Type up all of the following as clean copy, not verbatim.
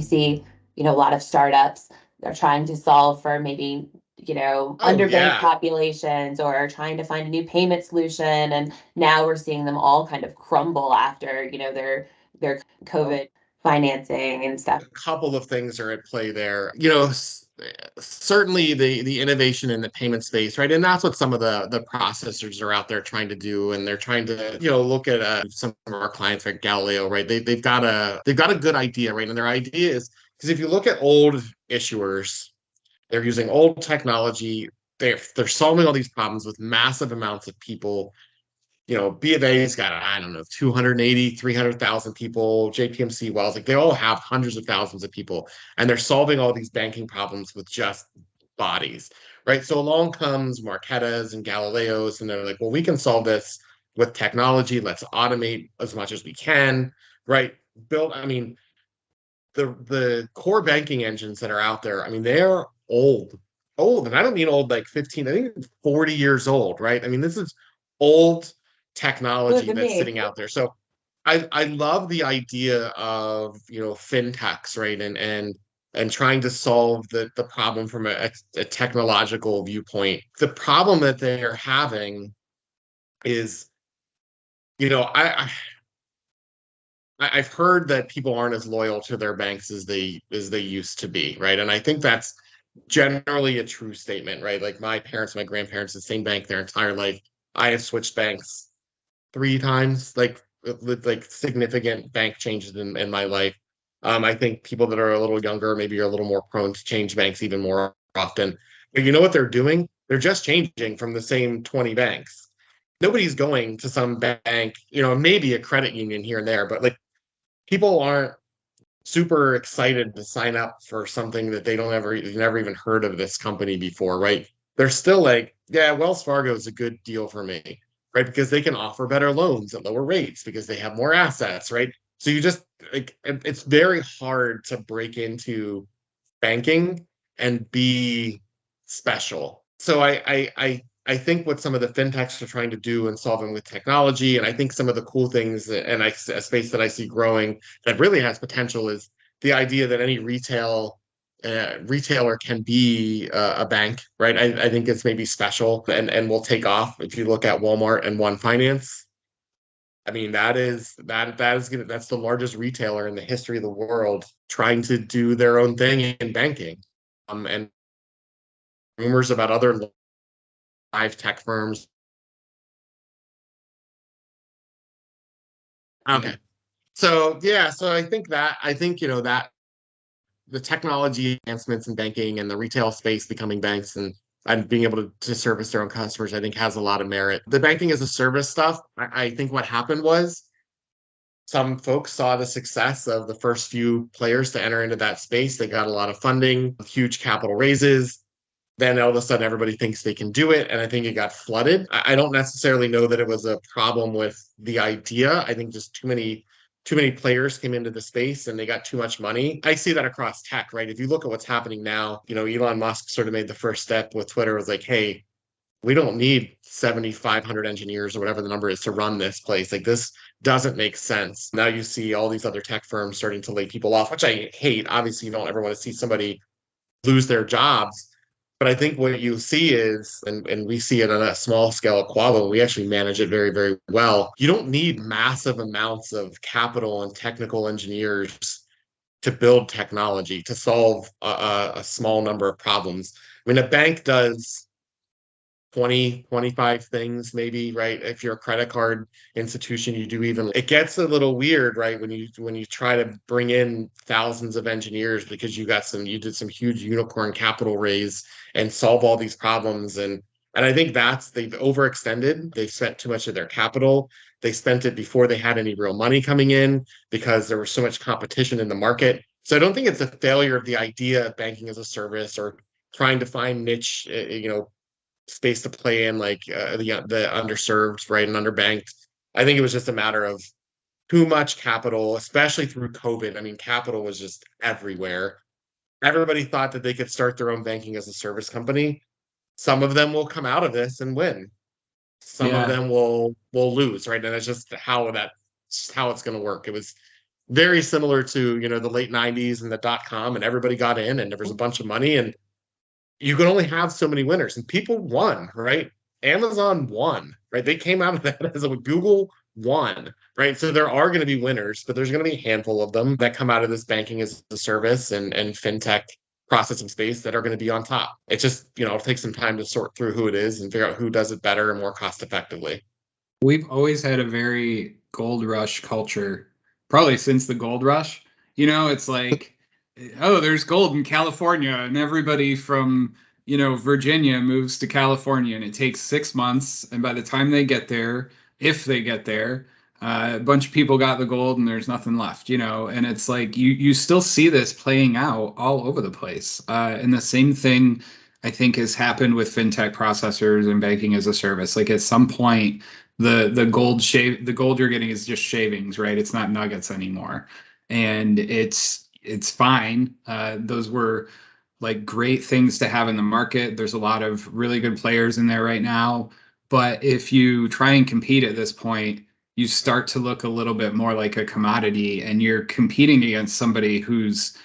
see, a lot of startups. They're trying to solve for maybe, Oh underbanked yeah, populations or trying to find a new payment solution. And now we're seeing them all kind of crumble after, their well, COVID financing and stuff. a couple of things are at play there. Certainly the innovation in the payment space, right? And that's what some of the processors are out there trying to do, and they're trying to look at some of our clients like Galileo, right? They've got a good idea, right? And their idea is because if you look at old issuers, they're using old technology. They're solving all these problems with massive amounts of people. B of A's got, I don't know, 280, 300,000 people, JPMC, Wells, like they all have hundreds of thousands of people, and they're solving all these banking problems with just bodies, right? So along comes Marquetas and Galileos, and they're like, well, we can solve this with technology. Let's automate as much as we can, right? I mean, the core banking engines that are out there, I mean, they're old, and I don't mean old like 15, I think 40 years old, right? I mean, this is old Older technology than that's me. sitting out there. So I love the idea of fintechs, right? And trying to solve the problem from a technological viewpoint. The problem that they're having is, you know, I've heard that people aren't as loyal to their banks as they used to be, right? And I think that's generally a true statement, right? Like my parents, my grandparents, the same bank their entire life. I have switched banks 3 times, like with like significant bank changes in my life. I think people that are a little younger maybe are a little more prone to change banks even more often. But you know what they're doing? They're just changing from the same 20 banks. Nobody's going to some bank, maybe a credit union here and there, but like people aren't super excited to sign up for something that they've never even heard of this company before, right? They're still like, yeah, Wells Fargo is a good deal for me, right? Because they can offer better loans at lower rates because they have more assets, right? So you just like it's very hard to break into banking and be special. So I think what some of the fintechs are trying to do and solving with technology, and I think some of the cool things and a space that I see growing that really has potential is the idea that any retailer can be a bank, right? I think it's maybe special and will take off. If you look at Walmart and One Finance, I mean that's the largest retailer in the history of the world trying to do their own thing in banking. And rumors about other live tech firms. Okay. So yeah, so I think that the technology advancements in banking and the retail space becoming banks and being able to service their own customers, I think has a lot of merit. The banking as a service stuff, I think what happened was some folks saw the success of the first few players to enter into that space. They got a lot of funding, huge capital raises. Then all of a sudden everybody thinks they can do it. And I think it got flooded. I don't necessarily know that it was a problem with the idea. I think just too many players came into the space and they got too much money. I see that across tech, right? If you look at what's happening now, Elon Musk sort of made the first step with Twitter, was like, hey, we don't need 7,500 engineers or whatever the number is to run this place. Like this doesn't make sense. Now you see all these other tech firms starting to lay people off, which I hate. Obviously, you don't ever want to see somebody lose their jobs. But I think what you see is, and we see it on a small scale at Quavo, we actually manage it very, very well. You don't need massive amounts of capital and technical engineers to build technology to solve a small number of problems. I mean, a bank does 20, 25 things maybe, right? If you're a credit card institution, you do even, it gets a little weird, right? When you try to bring in thousands of engineers because you did some huge unicorn capital raise and solve all these problems. And I think they've overextended. They've spent too much of their capital. They spent it before they had any real money coming in because there was so much competition in the market. So I don't think it's a failure of the idea of banking as a service or trying to find niche, space to play in, like the underserved, right, and underbanked. I think it was just a matter of too much capital, especially through COVID. I mean, capital was just everywhere. Everybody thought that they could start their own banking as a service company. Some of them will come out of this and win. Some of Yeah. them will lose, right? And it's just how it's going to work. very similar to, the late 90s and the dot-com, and everybody got in and there was a bunch of money, and you could only have so many winners, and people won, right? Amazon won, right? They came out of that as a Google won, right? So there are going to be winners, but there's going to be a handful of them that come out of this banking as a service and fintech processing space that are going to be on top. It's just, it'll take some time to sort through who it is and figure out who does it better and more cost effectively. We've always had a very gold rush culture, probably since the gold rush. It's like, oh, there's gold in California, and everybody from, Virginia moves to California, and it takes 6 months. And by the time they get there, if they get there, a bunch of people got the gold and there's nothing left, and it's like you still see this playing out all over the place. And the same thing I think has happened with fintech processors and banking as a service. Like at some point, the gold you're getting is just shavings, right? It's not nuggets anymore, and it's fine. Those were like great things to have in the market. There's a lot of really good players in there right now, but if you try and compete at this point, you start to look a little bit more like a commodity, and you're competing against somebody who's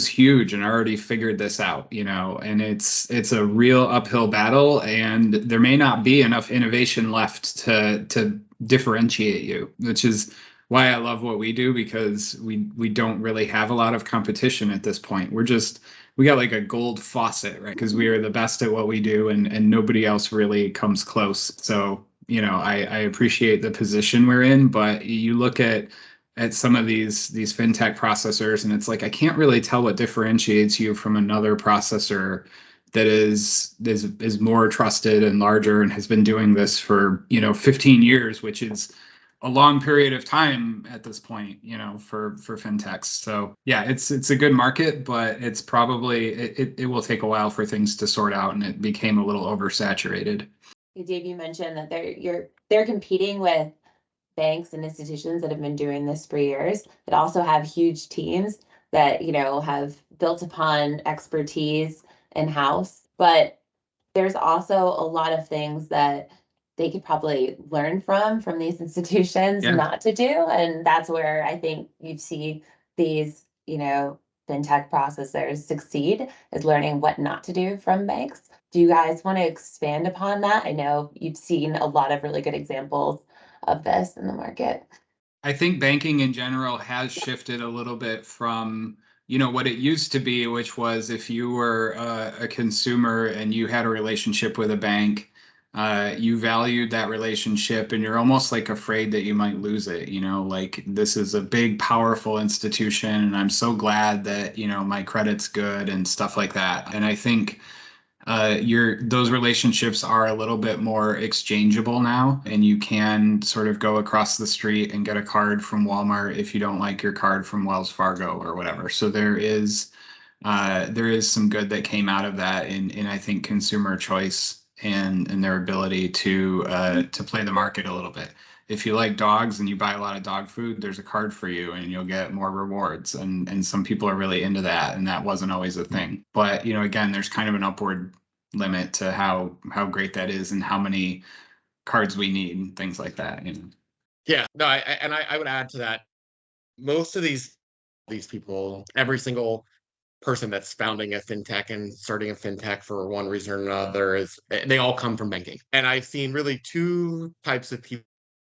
huge and already figured this out, and it's a real uphill battle, and there may not be enough innovation left to differentiate you, which is why I love what we do, because we don't really have a lot of competition at this point. We got like a gold faucet, right? Because we are the best at what we do, and nobody else really comes close. So, I appreciate the position we're in, but you look at some of these fintech processors, and it's like I can't really tell what differentiates you from another processor that is more trusted and larger and has been doing this for 15 years, which is a long period of time at this point, for fintechs. So yeah, it's a good market, but it's probably it will take a while for things to sort out, and it became a little oversaturated. Hey, Dave, you mentioned that they're competing with banks and institutions that have been doing this for years that also have huge teams that, have built upon expertise in-house. But there's also a lot of things that they could probably learn from these institutions Yeah. not to do. And that's where I think you see these, fintech processors succeed, is learning what not to do from banks. Do you guys want to expand upon that? I know you've seen a lot of really good examples of this in the market. I think banking in general has shifted a little bit from, what it used to be, which was if you were a consumer and you had a relationship with a bank, you valued that relationship, and you're almost like afraid that you might lose it. Like this is a big, powerful institution, and I'm so glad that, my credit's good and stuff like that. And I think those relationships are a little bit more exchangeable now, and you can sort of go across the street and get a card from Walmart if you don't like your card from Wells Fargo or whatever. So there is some good that came out of that in I think consumer choice and their ability to play the market a little bit. If you like dogs and you buy a lot of dog food, there's a card for you and you'll get more rewards. And some people are really into that, and that wasn't always a thing. But again, there's kind of an upward limit to how great that is and how many cards we need and things like that. Yeah, no, I would add to that. Most of these people, every single person that's founding a fintech and starting a fintech for one reason or another, is they all come from banking. And I've seen really two types of people.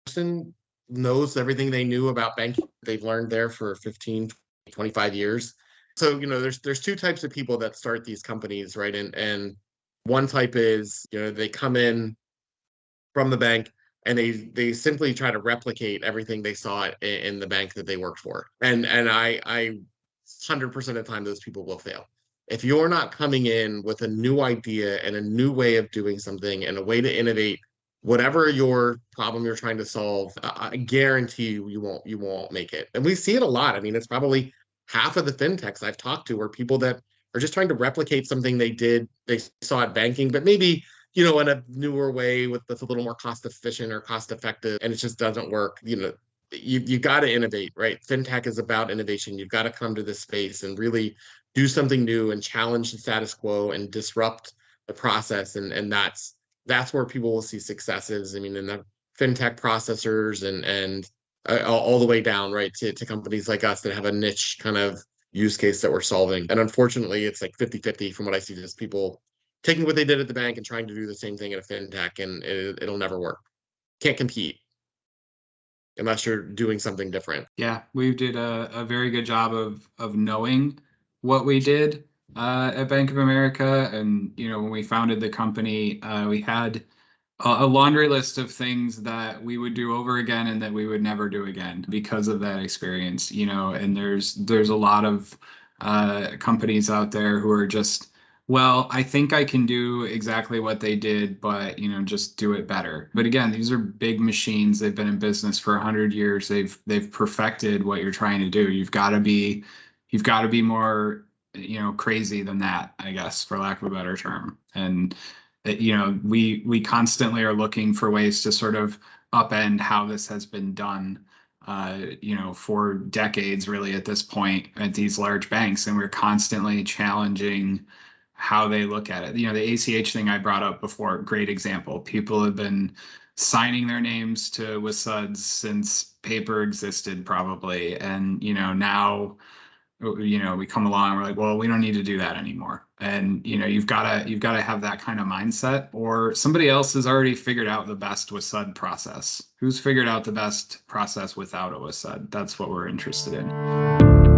Person knows everything they knew about banking. They've learned there for 15, 25 years. So, there's two types of people that start these companies, right? And one type is, they come in from the bank and they simply try to replicate everything they saw in the bank that they worked for. And I 100% of the time those people will fail. If you're not coming in with a new idea and a new way of doing something and a way to innovate whatever your problem you're trying to solve, I guarantee you won't make it. And we see it a lot. I mean, it's probably half of the fintechs I've talked to are people that are just trying to replicate something they saw at banking, but maybe in a newer way that's a little more cost efficient or cost effective, and it just doesn't work. You got to innovate, right? Fintech is about innovation. You've got to come to this space and really do something new and challenge the status quo and disrupt the process. And that's where people will see successes. I mean, in the fintech processors and all the way down, right, to companies like us that have a niche kind of use case that we're solving. And unfortunately, it's like 50-50 from what I see, just people taking what they did at the bank and trying to do the same thing at a fintech, and it'll never work. Can't compete unless you're doing something different. Yeah, we did a very good job of knowing what we did at Bank of America. And, when we founded the company, we had a laundry list of things that we would do over again and that we would never do again because of that experience, and there's a lot of companies out there who are just, well, I think I can do exactly what they did, but just do it better. But again, these are big machines. They've been in business for 100 years. They've perfected what you're trying to do. You've got to be more, crazy than that, I guess, for lack of a better term. And we constantly are looking for ways to sort of upend how this has been done, for decades, really, at this point at these large banks. And we're constantly challenging how they look at it. The ACH thing I brought up before, great example. People have been signing their names to WSUDs since paper existed, probably. And, now we come along and we're like, well, we don't need to do that anymore. And you've got to have that kind of mindset, or somebody else has already figured out the best WSUD process. Who's figured out the best process without a WSUD? That's what we're interested in.